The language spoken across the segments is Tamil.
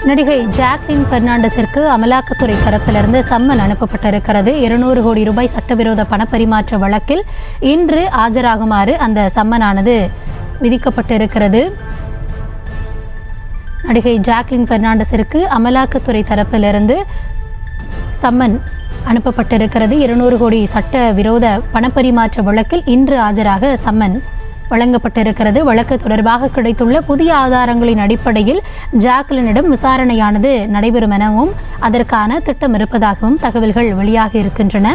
நடிகை ஜாக்லின் பெர்னாண்டஸிற்கு அமலாக்கத்துறை தரப்பிலிருந்து சம்மன் அனுப்பப்பட்டிருக்கிறது. 200 கோடி ரூபாய் சட்டவிரோத பணப்பரிமாற்ற வழக்கில் இன்று ஆஜராகுமாறு அந்த சம்மனானது விதிக்கப்பட்டிருக்கிறது. நடிகை ஜாக்லின் பெர்னாண்டஸிற்கு அமலாக்கத்துறை தரப்பிலிருந்து சம்மன் அனுப்பப்பட்டிருக்கிறது. 200 கோடி சட்டவிரோத பணப்பரிமாற்ற வழக்கில் இன்று ஆஜராக சம்மன் வழங்கப்பட்டிருக்கிறது. வழக்கு தொடர்பாக கிடைத்துள்ள புதிய ஆதாரங்களின் அடிப்படையில் ஜாக்லினிடம் விசாரணையானது நடைபெறும் எனவும் அதற்கான திட்டம் இருப்பதாகவும் தகவல்கள் வெளியாகி இருக்கின்றன.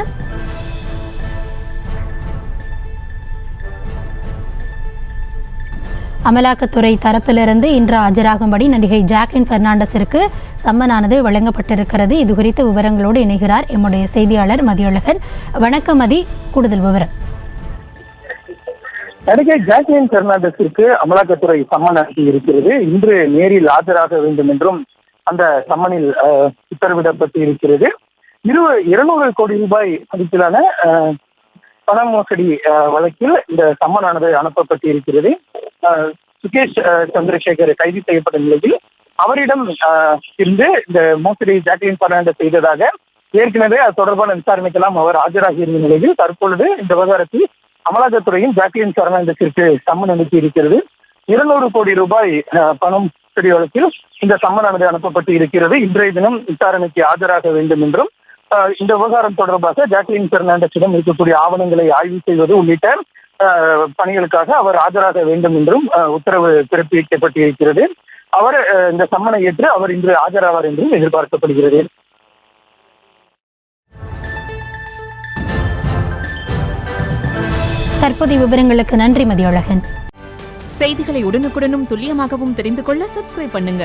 அமலாக்கத்துறை தரப்பிலிருந்து இன்று ஆஜராகும்படி நடிகை ஜாக்லின் பெர்னாண்டஸிற்கு சம்மனானது வழங்கப்பட்டிருக்கிறது. இது குறித்த விவரங்களோடு இணைகிறார் எம்முடைய செய்தியாளர் மதியழகன். வணக்கம் மதி, கூடுதல் விவரம். நடிகை ஜாக்லின் பெர்னாண்டஸிற்கு அமலாக்கத்துறை சம்மன் அனுப்பி இருக்கிறது. இன்று நேரில் ஆஜராக வேண்டும் என்றும் அந்த சம்மனில் உத்தரவிடப்பட்டு இருக்கிறது. 200 கோடி ரூபாய் மதிப்பிலான பண மோசடி வழக்கில் இந்த சம்மனானது அனுப்பப்பட்டு இருக்கிறது. சுகேஷ் சந்திரசேகர் கைது செய்யப்பட்ட நிலையில் அவரிடம் இருந்து இந்த மோசடி ஜாக்லின் பெர்னாண்டஸ் செய்ததாக ஏற்கனவே அது தொடர்பான விசாரணைக்கெல்லாம் அவர் ஆஜராகி இருந்த நிலையில் தற்பொழுது இந்த விவகாரத்தில் அமலாக்கத்துறையும் ஜாக்லின் பெர்னாண்டஸிற்கு சம்மன் அனுப்பி இருக்கிறது. 200 கோடி ரூபாய் பணம் மோசடி வழக்கில் இந்த சம்மனானது அனுப்பப்பட்டு இருக்கிறது. இன்றைய தினம் விசாரணைக்கு ஆஜராக வேண்டும் என்றும் இந்த விவகாரம் தொடர்பாக ஜாக்லின் பெர்னாண்டஸிடம் இருக்கக்கூடிய ஆவணங்களை ஆய்வு செய்வது உள்ளிட்ட பணிகளுக்காக அவர் ஆஜராக வேண்டும் என்றும் உத்தரவு பிறப்பிக்கப்பட்டிருக்கிறது. அவர் இந்த சம்மனை ஏற்று அவர் இன்று ஆஜராவார் என்றும் எதிர்பார்க்கப்படுகிறது. தற்போதைய விவரங்களுக்கு நன்றி மதியழகன். செய்திகளை உடனுக்குடனும் துல்லியமாகவும் தெரிந்து கொள்ள சப்ஸ்கிரைப் பண்ணுங்க.